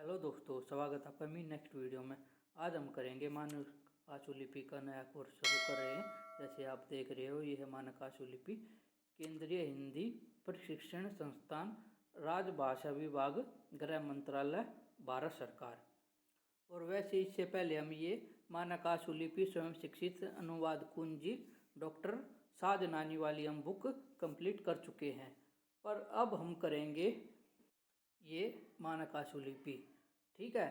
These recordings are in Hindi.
हेलो दोस्तों, स्वागत है आपका मेरी नेक्स्ट वीडियो में। आज हम करेंगे मानक आशुलिपि का नया कोर्स शुरू कर रहे हैं। जैसे आप देख रहे हो, ये है मानक आशुलिपि, केंद्रीय हिंदी प्रशिक्षण संस्थान, राजभाषा विभाग, गृह मंत्रालय, भारत सरकार। और वैसे इससे पहले हम ये मानक आशुलिपि स्वयं शिक्षित अनुवाद कुंजी डॉक्टर साधनानी वाली हम बुक कंप्लीट कर चुके हैं। पर अब हम करेंगे ये मानक आशुलिपि। ठीक है,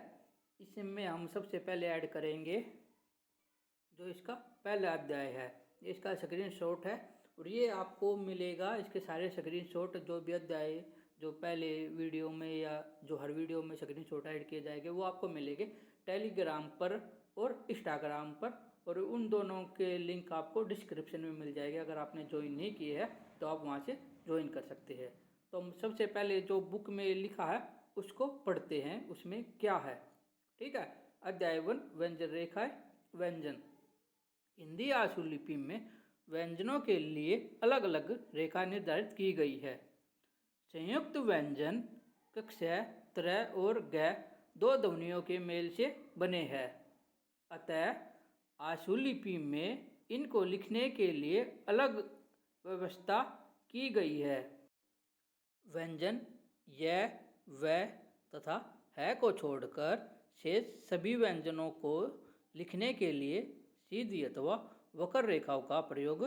इसमें हम सबसे पहले ऐड करेंगे जो इसका पहला अध्याय है। इसका स्क्रीनशॉट है और ये आपको मिलेगा, इसके सारे स्क्रीनशॉट जो भी अध्याय जो पहले वीडियो में या जो हर वीडियो में स्क्रीनशॉट ऐड किए जाएंगे वो आपको मिलेंगे टेलीग्राम पर और इंस्टाग्राम पर। और उन दोनों के लिंक आपको डिस्क्रिप्शन में मिल जाएगा। अगर आपने ज्वाइन नहीं किए है तो आप वहाँ से ज्वाइन कर सकते हैं। तो हम सबसे पहले जो बुक में लिखा है उसको पढ़ते हैं, उसमें क्या है। ठीक है, अध्याय 1 व्यंजन रेखाएं। व्यंजन हिंदी आशुलिपि में व्यंजनों के लिए अलग अलग रेखा निर्धारित की गई है। संयुक्त व्यंजन कक्ष, त्र और ग दो ध्वनियों के मेल से बने हैं। अतः आशुलिपि में इनको लिखने के लिए अलग व्यवस्था की गई है। व्यंजन य, व तथा है को छोड़कर शेष सभी व्यंजनों को लिखने के लिए सीधी अथवा वक्र रेखाओं का प्रयोग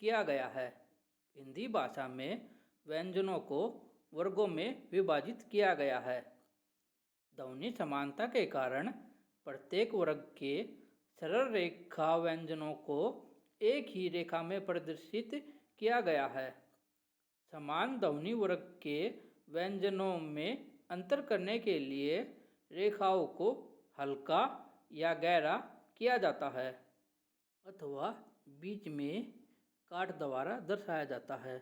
किया गया है। हिंदी भाषा में व्यंजनों को वर्गों में विभाजित किया गया है। ध्वनि समानता के कारण प्रत्येक वर्ग के सरल रेखा व्यंजनों को एक ही रेखा में प्रदर्शित किया गया है। समान ध्वनि वर्ग के व्यंजनों में अंतर करने के लिए रेखाओं को हल्का या गहरा किया जाता है अथवा बीच में काट द्वारा दर्शाया जाता है।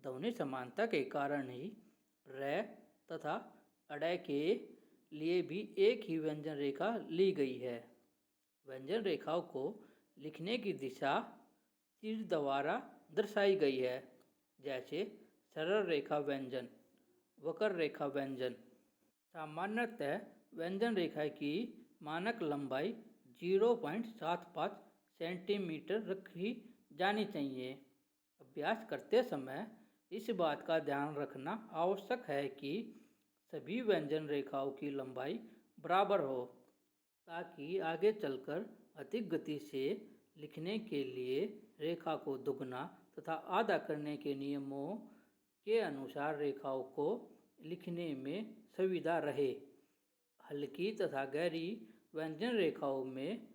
ध्वनि समानता के कारण ही र तथा अड़ के लिए भी एक ही व्यंजन रेखा ली गई है। व्यंजन रेखाओं को लिखने की दिशा तीर द्वारा दर्शाई गई है, जैसे सरल रेखा व्यंजन, वक्र रेखा व्यंजन। सामान्यतः व्यंजन रेखा की मानक लंबाई 0.75 सेंटीमीटर रखी जानी चाहिए। अभ्यास करते समय इस बात का ध्यान रखना आवश्यक है कि सभी व्यंजन रेखाओं की लंबाई बराबर हो, ताकि आगे चलकर अधिक गति से लिखने के लिए रेखा को दुगना तथा आधा करने के नियमों के अनुसार रेखाओं को लिखने में सुविधा रहे। हल्की तथा गहरी व्यंजन रेखाओं में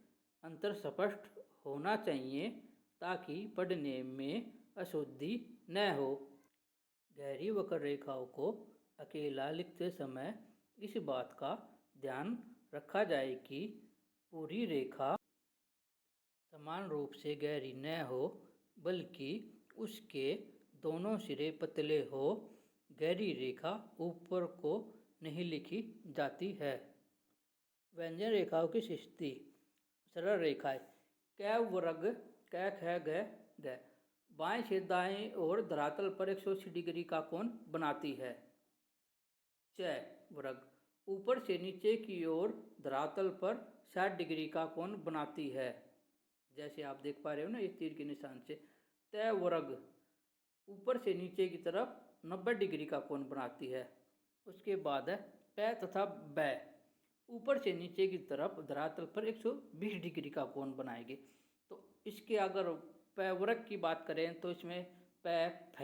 अंतर स्पष्ट होना चाहिए ताकि पढ़ने में अशुद्धि न हो। गहरी वक्र रेखाओं को अकेला लिखते समय इस बात का ध्यान रखा जाए कि पूरी रेखा समान रूप से गहरी न हो, बल्कि उसके दोनों सिरे पतले हो। गहरी रेखा ऊपर को नहीं लिखी जाती है। व्यंजन रेखाओं की स्थिति। सरल रेखाएं क वर्ग क ख ग घ बाएं से दाएं और धरातल पर 180 डिग्री का कोण बनाती है। च वर्ग ऊपर से नीचे की ओर धरातल पर 60 डिग्री का कोण बनाती है, जैसे आप देख पा रहे हो ना, ये तीर के निशान से। त वर्ग ऊपर से नीचे की तरफ 90 डिग्री का कोण बनाती है। उसके बाद है प तथा ब ऊपर से नीचे की तरफ धरातल पर 120 डिग्री का कोण बनाएगी। तो इसके अगर प वर्ग की बात करें तो इसमें प, फ,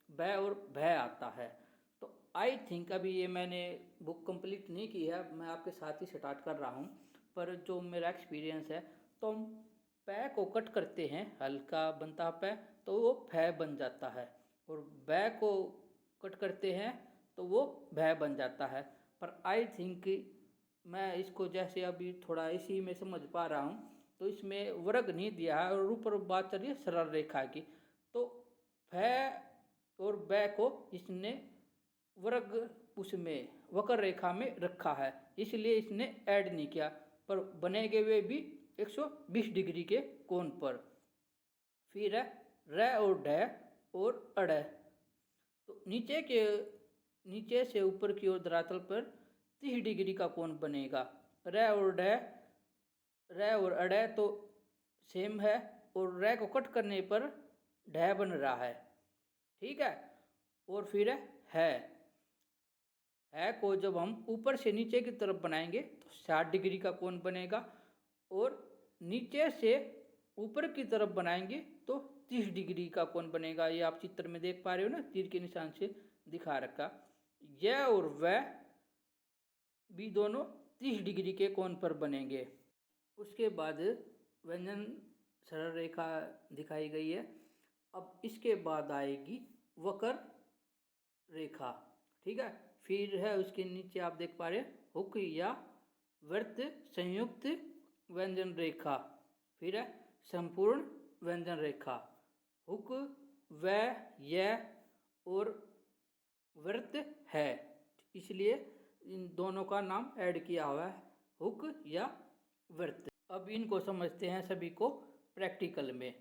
ब और भ आता है। तो आई थिंक अभी ये मैंने बुक कंप्लीट नहीं की है, मैं आपके साथ ही स्टार्ट कर रहा हूँ। पर जो मेरा एक्सपीरियंस है, तो हम प को कट करते हैं, हल्का बनता प तो वो फ बन जाता है, और ब को कट करते हैं तो वो भ बन जाता है। पर आई थिंक मैं इसको जैसे अभी थोड़ा इसी में समझ पा रहा हूँ, तो इसमें वर्ग नहीं दिया है और ऊपर बात चल रही है सरल रेखा की। तो फ और ब को इसने वर्ग उसमें वक्र रेखा में रखा है, इसलिए इसने ऐड नहीं किया, पर बनेगे वे भी 120 डिग्री के कोण पर। फिर है र और ढ और अड़। तो नीचे से ऊपर की ओर धरातल पर 30 डिग्री का कोण बनेगा। र और अड़े तो सेम है और र को कट करने पर ढ बन रहा है, ठीक है। और फिर है को जब हम ऊपर से नीचे की तरफ बनाएंगे तो 60 डिग्री का कोण बनेगा और नीचे से ऊपर की तरफ बनाएंगे तो 30 डिग्री का कोण बनेगा। ये आप चित्र में देख पा रहे हो ना, तीर के निशान से दिखा रखा। यह और वह भी दोनों 30 डिग्री के कोण पर बनेंगे। उसके बाद व्यंजन सरल रेखा दिखाई गई है। अब इसके बाद आएगी वक्र रेखा, ठीक है। फिर है उसके नीचे आप देख पा रहे हैं हुक या वृत्त संयुक्त व्यंजन रेखा। फिर है संपूर्ण व्यंजन रेखा। हुक, व, यह और वृत्त है, इसलिए इन दोनों का नाम ऐड किया हुआ है, हुक या वृत्त। अब इनको समझते हैं सभी को प्रैक्टिकल में।